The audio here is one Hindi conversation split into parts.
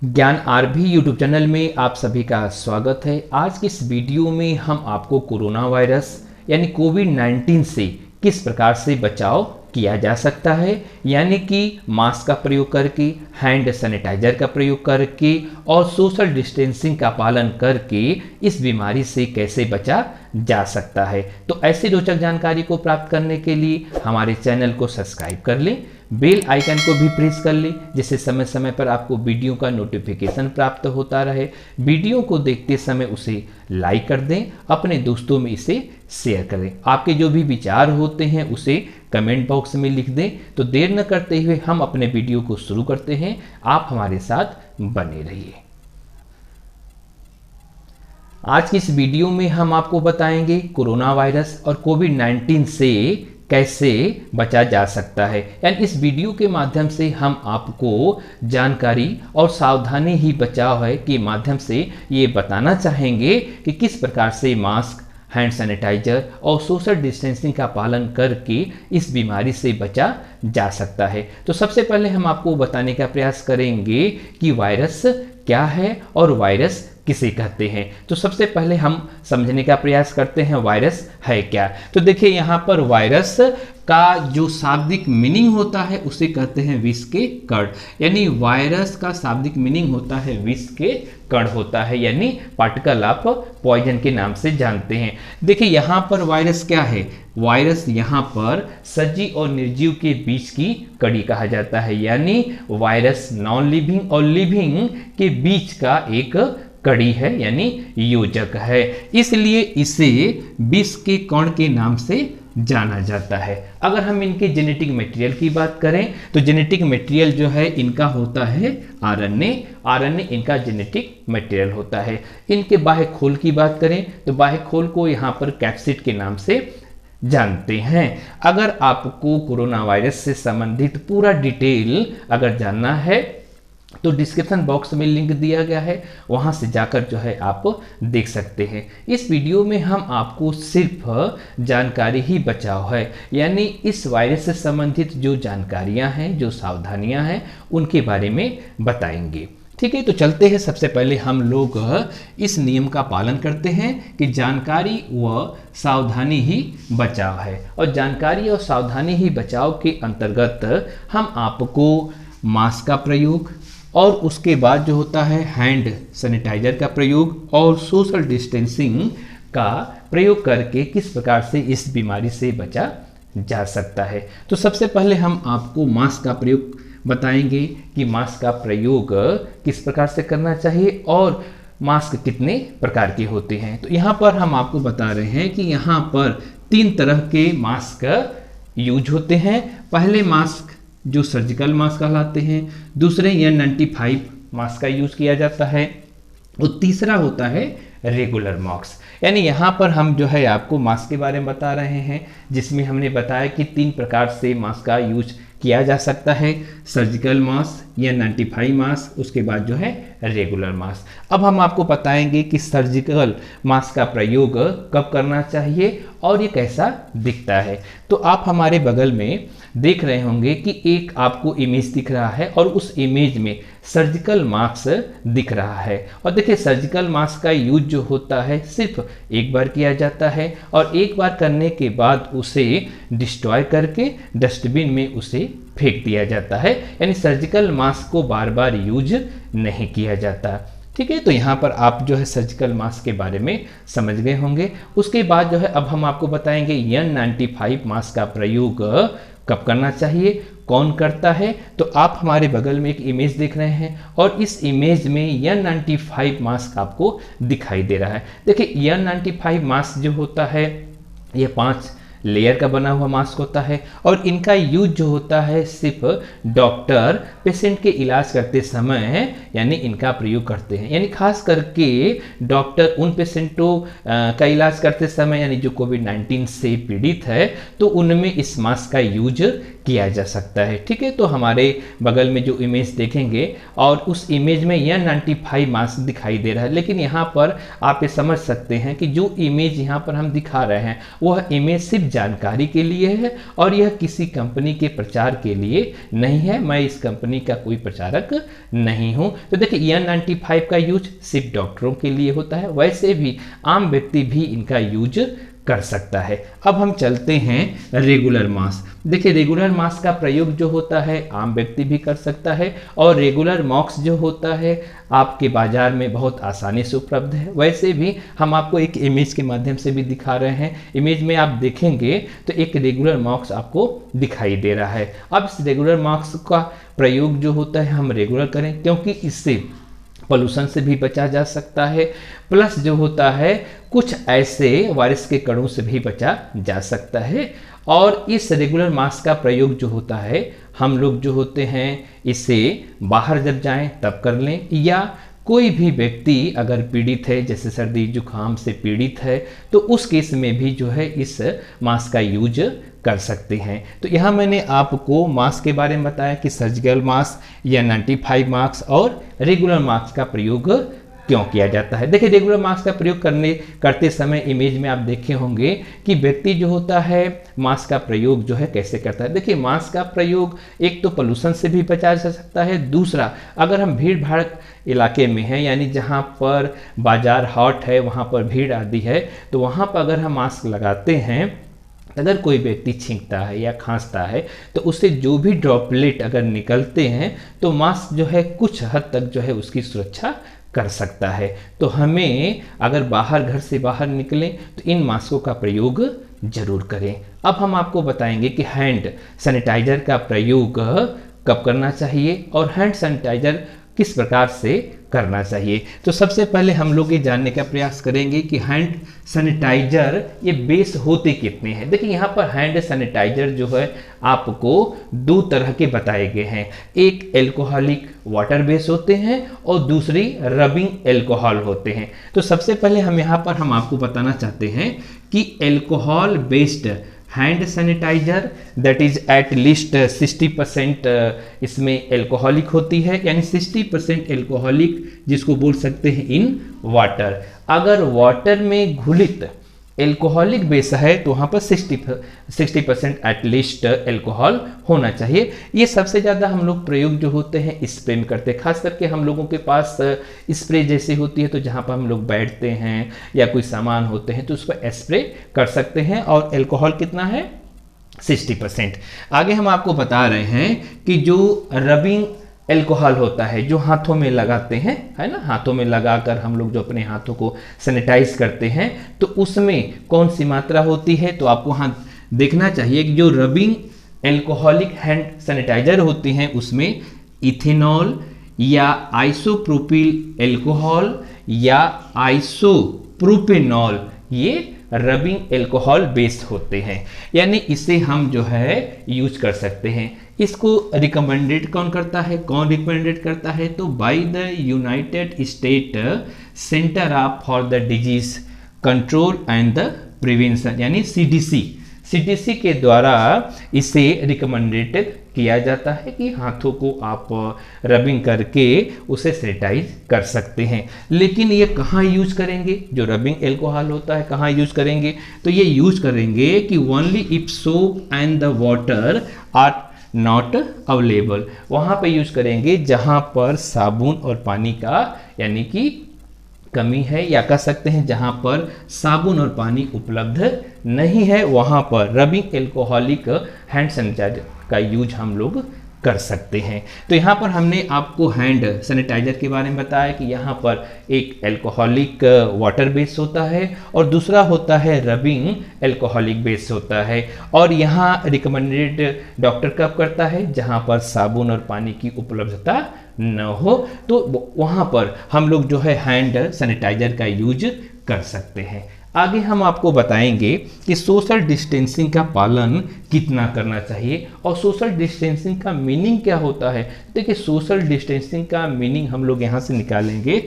ज्ञान आरबी यूट्यूब चैनल में आप सभी का स्वागत है। आज की इस वीडियो में हम आपको कोरोना वायरस यानी कोविड-19 से किस प्रकार से बचाव किया जा सकता है, यानी कि मास्क का प्रयोग करके, हैंड सैनिटाइजर का प्रयोग करके और सोशल डिस्टेंसिंग का पालन करके इस बीमारी से कैसे बचा जा सकता है। तो ऐसी रोचक जानकारी को प्राप्त करने के लिए हमारे चैनल को सब्सक्राइब कर लें, बेल आइकन को भी प्रेस कर लें, जिससे समय समय पर आपको वीडियो का नोटिफिकेशन प्राप्त होता रहे। वीडियो को देखते समय उसे लाइक कर दें, अपने दोस्तों में इसे शेयर करें। आपके जो भी विचार होते हैं उसे कमेंट बॉक्स में लिख दें। तो देर न करते हुए हम अपने वीडियो को शुरू करते हैं। आप हमारे साथ बने रहिए। आज की इस वीडियो में हम आपको बताएंगे कोरोना वायरस और कोविड-19 से कैसे बचा जा सकता है। यानी इस वीडियो के माध्यम से हम आपको जानकारी और सावधानी ही बचाव है के माध्यम से ये बताना चाहेंगे कि किस प्रकार से मास्क, हैंड सैनिटाइजर और सोशल डिस्टेंसिंग का पालन करके इस बीमारी से बचा जा सकता है। तो सबसे पहले हम आपको बताने का प्रयास करेंगे कि वायरस क्या है और वायरस किसे कहते हैं। तो सबसे पहले हम समझने का प्रयास करते हैं वायरस है क्या। तो देखिए यहाँ पर वायरस का जो शाब्दिक मीनिंग होता है उसे कहते हैं विष के कण। यानी वायरस का शाब्दिक मीनिंग होता है विष के कण होता है, यानी पार्टिकल ऑफ पॉइजन के नाम से जानते हैं। देखिए यहाँ पर वायरस क्या है, वायरस यहाँ पर सजीव और निर्जीव के बीच की कड़ी कहा जाता है। यानी वायरस नॉन लिविंग और लिविंग के बीच का एक कड़ी है, यानी योजक है। इसलिए इसे विष के कण के नाम से जाना जाता है। अगर हम इनके जेनेटिक मटेरियल की बात करें तो जेनेटिक मटेरियल जो है इनका होता है आरएनए इनका जेनेटिक मटेरियल होता है। इनके बाह्य खोल की बात करें तो बाह्य खोल को यहाँ पर कैप्सिड के नाम से जानते हैं। अगर आपको कोरोना वायरस से संबंधित पूरा डिटेल अगर जानना है तो डिस्क्रिप्शन बॉक्स में लिंक दिया गया है, वहां से जाकर जो है आप देख सकते हैं। इस वीडियो में हम आपको सिर्फ जानकारी ही बचाव है, यानी इस वायरस से संबंधित जो जानकारियां हैं, जो सावधानियां हैं, उनके बारे में बताएंगे। ठीक है, तो चलते हैं। सबसे पहले हम लोग इस नियम का पालन करते हैं कि जानकारी व सावधानी ही बचाव है, और जानकारी और सावधानी ही बचाव के अंतर्गत हम आपको मास्क का प्रयोग और उसके बाद जो होता है हैंड सैनिटाइजर का प्रयोग और सोशल डिस्टेंसिंग का प्रयोग करके किस प्रकार से इस बीमारी से बचा जा सकता है। तो सबसे पहले हम आपको मास्क का प्रयोग बताएंगे कि मास्क का प्रयोग किस प्रकार से करना चाहिए और मास्क कितने प्रकार के होते हैं। तो यहाँ पर हम आपको बता रहे हैं कि यहाँ पर 3 तरह के मास्क यूज होते हैं। पहले मास्क जो सर्जिकल मास्क कहलाते हैं, दूसरे N95 मास्क का यूज किया जाता है और तीसरा होता है रेगुलर मास्क। यानी यहाँ पर हम जो है आपको मास्क के बारे में बता रहे हैं, जिसमें हमने बताया कि 3 प्रकार से मास्क का यूज किया जा सकता है, सर्जिकल मास्क, N95 मास्क, उसके बाद जो है रेगुलर मास्क। अब हम आपको बताएंगे कि सर्जिकल मास्क का प्रयोग कब करना चाहिए और ये कैसा दिखता है। तो आप हमारे बगल में देख रहे होंगे कि एक आपको इमेज दिख रहा है और उस इमेज में सर्जिकल मास्क दिख रहा है। और देखिए सर्जिकल मास्क का यूज जो होता है सिर्फ एक बार किया जाता है और एक बार करने के बाद उसे डिस्ट्रॉय करके डस्टबिन में उसे फेंक दिया जाता है। यानी सर्जिकल मास्क को बार बार यूज नहीं किया जाता। ठीक है, तो यहाँ पर आप जो है सर्जिकल मास्क के बारे में समझ गए होंगे। उसके बाद जो है अब हम आपको बताएंगे N95 मास्क का प्रयोग कब करना चाहिए, कौन करता है। तो आप हमारे बगल में एक इमेज देख रहे हैं और इस इमेज में N95 मास्क आपको दिखाई दे रहा है। देखिए N95 मास्क जो होता है ये 5 लेयर का बना हुआ मास्क होता है और इनका यूज जो होता है सिर्फ डॉक्टर पेशेंट के इलाज करते समय यानी इनका प्रयोग करते हैं। यानी खास करके डॉक्टर उन पेशेंटों का इलाज करते समय यानी जो कोविड-19 से पीड़ित है तो उनमें इस मास्क का यूज किया जा सकता है। ठीक है, तो हमारे बगल में जो इमेज देखेंगे और उस इमेज में N95 मास्क दिखाई दे रहा है, लेकिन यहाँ पर आप ये समझ सकते हैं कि जो इमेज यहाँ पर हम दिखा रहे हैं वह इमेज सिर्फ जानकारी के लिए है और यह किसी कंपनी के प्रचार के लिए नहीं है। मैं इस कंपनी का कोई प्रचारक नहीं हूँ। तो देखिए N95 का यूज सिर्फ डॉक्टरों के लिए होता है, वैसे भी आम व्यक्ति भी इनका यूज कर सकता है। अब हम चलते हैं रेगुलर मास्क। देखिए रेगुलर मास्क का प्रयोग जो होता है आम व्यक्ति भी कर सकता है और रेगुलर मास्क जो होता है आपके बाजार में बहुत आसानी से उपलब्ध है। वैसे भी हम आपको एक इमेज के माध्यम से भी दिखा रहे हैं। इमेज में आप देखेंगे तो एक रेगुलर मास्क आपको दिखाई दे रहा है। अब इस रेगुलर मास्क का प्रयोग जो होता है हम रेगुलर करें, क्योंकि इससे पोल्यूशन से भी बचा जा सकता है, प्लस जो होता है कुछ ऐसे वायरस के कणों से भी बचा जा सकता है। और इस रेगुलर मास्क का प्रयोग जो होता है हम लोग जो होते हैं इसे बाहर जब जाएं तब कर लें, या कोई भी व्यक्ति अगर पीड़ित है, जैसे सर्दी जुकाम से पीड़ित है, तो उस केस में भी जो है इस मास्क का यूज कर सकते हैं। तो यहाँ मैंने आपको मास्क के बारे में बताया कि सर्जिकल मास्क या N95 मास्क और रेगुलर मास्क का प्रयोग क्यों किया जाता है। देखिए रेगुलर मास्क का प्रयोग करते समय इमेज में आप देखे होंगे कि व्यक्ति जो होता है मास्क का प्रयोग जो है कैसे करता है। देखिए मास्क का प्रयोग एक तो पोल्यूशन से भी बचाया जा सकता है, दूसरा अगर हम भीड़ भाड़ इलाके में हैं, यानी जहाँ पर बाजार हॉट है वहाँ पर भीड़ आदि है, तो वहाँ पर अगर हम मास्क लगाते हैं, अगर कोई व्यक्ति छींकता है या खांसता है तो उससे जो भी ड्रॉपलेट अगर निकलते हैं तो मास्क जो है कुछ हद तक जो है उसकी सुरक्षा कर सकता है। तो हमें अगर घर से बाहर निकलें तो इन मास्कों का प्रयोग जरूर करें। अब हम आपको बताएंगे कि हैंड सैनिटाइजर का प्रयोग कब करना चाहिए और हैंड सैनिटाइजर किस प्रकार से करना चाहिए। तो सबसे पहले हम लोग ये जानने का प्रयास करेंगे कि हैंड सैनिटाइजर ये बेस होते कितने हैं। देखिए यहाँ पर हैंड सैनिटाइजर जो है आपको दो तरह के बताए गए हैं, एक एल्कोहलिक वाटर बेस होते हैं और दूसरी रबिंग एल्कोहल होते हैं। तो सबसे पहले हम आपको बताना चाहते हैं कि alcohol based hand sanitiser that is at least 60% इसमें एल्कोहलिक होती है, यानी 60% एल्कोहलिक जिसको बोल सकते हैं इन वाटर। अगर वाटर में घुलित एल्कोहलिक बेस है तो वहाँ पर 60% एटलीस्ट एल्कोहल होना चाहिए। ये सबसे ज़्यादा हम लोग प्रयोग जो होते हैं स्प्रे में करते हैं, खास करके हम लोगों के पास स्प्रे जैसी होती है तो जहाँ पर हम लोग बैठते हैं या कोई सामान होते हैं तो उस पर स्प्रे कर सकते हैं और एल्कोहल कितना है 60%। आगे हम आपको बता रहे हैं कि जो रबिंग एल्कोहल होता है जो हाथों में लगाते हैं, है ना, हाथों में लगाकर हम लोग जो अपने हाथों को सैनिटाइज करते हैं तो उसमें कौन सी मात्रा होती है। तो आपको हाँ देखना चाहिए कि जो रबिंग एल्कोहलिक हैंड सैनिटाइजर होते हैं उसमें इथेनॉल या आइसोप्रोपिल एल्कोहल या आइसोप्रोपेनॉल ये रबिंग एल्कोहल बेस्ड होते हैं, यानी इसे हम जो है यूज कर सकते हैं। इसको रिकमेंडेड कौन रिकमेंडेड करता है तो by the United state centre for the disease control and the prevention, यानी सीडीसी के द्वारा इसे रिकमेंडेड किया जाता है कि हाथों को आप रबिंग करके उसे सैनिटाइज कर सकते हैं। लेकिन ये कहाँ यूज करेंगे, जो रबिंग एल्कोहल होता है कहाँ यूज करेंगे, तो ये यूज करेंगे कि only if soap and the water are not available, वहाँ पे यूज करेंगे जहाँ पर साबुन और पानी का यानी कि कमी है, या कह सकते हैं जहाँ पर साबुन और पानी उपलब्ध नहीं है वहाँ पर रबिंग एल्कोहलिक हैंड सैनिटाइजर का यूज हम लोग कर सकते हैं। तो यहाँ पर हमने आपको हैंड सैनिटाइजर के बारे में बताया कि यहाँ पर एक एल्कोहलिक वाटर बेस होता है और दूसरा होता है रबिंग एल्कोहलिक बेस होता है। और यहाँ रिकमेंडेड डॉक्टर कब करता है, जहाँ पर साबुन और पानी की उपलब्धता न हो, तो वहाँ पर हम लोग जो है हैंड सैनिटाइजर का यूज कर सकते हैं। आगे हम आपको बताएंगे कि सोशल डिस्टेंसिंग का पालन कितना करना चाहिए और सोशल डिस्टेंसिंग का मीनिंग क्या होता है। देखिए सोशल डिस्टेंसिंग का मीनिंग हम लोग यहाँ से निकालेंगे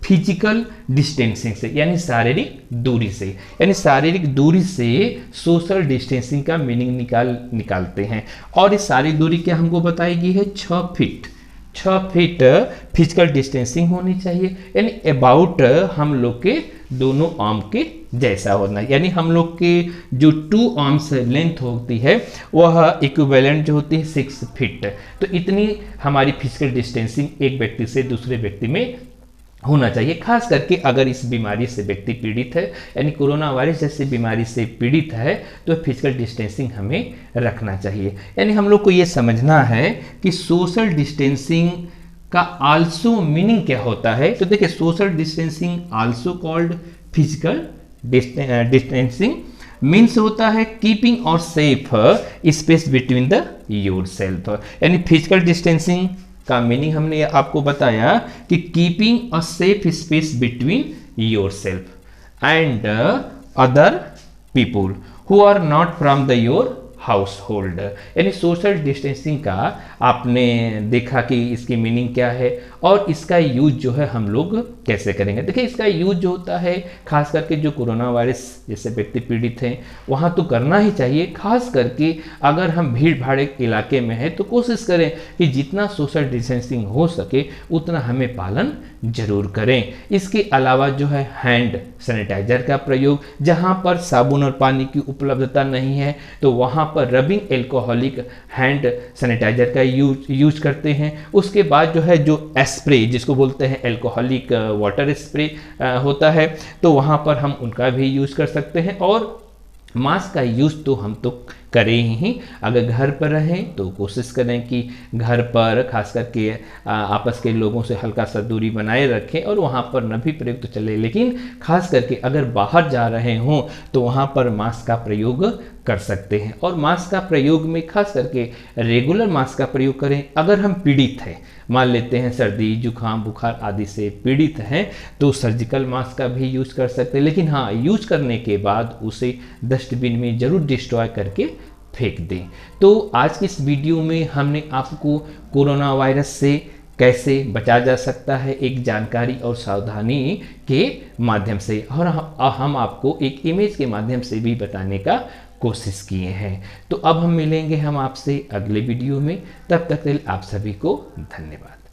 फिजिकल डिस्टेंसिंग से, यानी शारीरिक दूरी से। यानी शारीरिक दूरी से सोशल डिस्टेंसिंग का मीनिंग निकालते हैं। और इस शारीरिक दूरी क्या हमको बताई गई है, 6 फीट। 6 फीट फिजिकल डिस्टेंसिंग होनी चाहिए, यानी अबाउट हम लोग के दोनों आर्म के जैसा होना है। यानी हम लोग के जो 2 आर्म्स लेंथ होती है वह इक्विवेलेंट जो होती है 6 फीट। तो इतनी हमारी फिजिकल डिस्टेंसिंग एक व्यक्ति से दूसरे व्यक्ति में होना चाहिए। खास करके अगर इस बीमारी से व्यक्ति पीड़ित है, यानी कोरोना वायरस जैसी बीमारी से पीड़ित है, तो फिजिकल डिस्टेंसिंग हमें रखना चाहिए। यानी हम लोग को ये समझना है कि सोशल डिस्टेंसिंग का आल्सो मीनिंग क्या होता है। तो देखिए, social distancing also called physical distancing means होता है कीपिंग और safe space between the yourself. यानी फिजिकल डिस्टेंसिंग का मीनिंग हमने आपको बताया कि keeping a safe space between yourself and other people who are not from the your household. यानी सोशल डिस्टेंसिंग का आपने देखा कि इसकी मीनिंग क्या है और इसका यूज जो है हम लोग कैसे करेंगे। देखिए, इसका यूज जो होता है खास करके जो कोरोना वायरस जैसे व्यक्ति पीड़ित हैं वहाँ तो करना ही चाहिए। खास करके अगर हम भीड़ भाड़ इलाके में हैं तो कोशिश करें कि जितना सोशल डिस्टेंसिंग हो सके उतना हमें पालन जरूर करें। इसके अलावा जो है हैंड सैनिटाइजर का प्रयोग, जहाँ पर साबुन और पानी की उपलब्धता नहीं है तो वहाँ पर रबिंग एल्कोहलिक हैंड सैनिटाइजर का यूज करते हैं। उसके बाद जो है जो स्प्रे जिसको बोलते हैं एल्कोहलिक वाटर स्प्रे होता है, तो वहाँ पर हम उनका भी यूज कर सकते हैं। और मास्क का यूज तो हम तो करें ही। अगर घर पर रहें तो कोशिश करें कि घर पर खास करके आपस के लोगों से हल्का सा दूरी बनाए रखें और वहाँ पर न भी प्रयोग तो चले, लेकिन खास करके अगर बाहर जा रहे हों तो वहाँ पर मास्क का प्रयोग कर सकते हैं। और मास्क का प्रयोग में खास करके रेगुलर मास्क का प्रयोग करें। अगर हम पीड़ित हैं, मान लेते हैं सर्दी जुकाम बुखार आदि से पीड़ित हैं, तो सर्जिकल मास्क का भी यूज कर सकते हैं। लेकिन हाँ, यूज करने के बाद उसे डस्टबिन में जरूर डिस्ट्रॉय करके फेंक दें। तो आज की इस वीडियो में हमने आपको कोरोना वायरस से कैसे बचा जा सकता है एक जानकारी और सावधानी के माध्यम से, और हम आपको एक इमेज के माध्यम से भी बताने का कोशिश किए हैं। तो अब हम मिलेंगे आपसे अगले वीडियो में। तब तक के लिए आप सभी को धन्यवाद।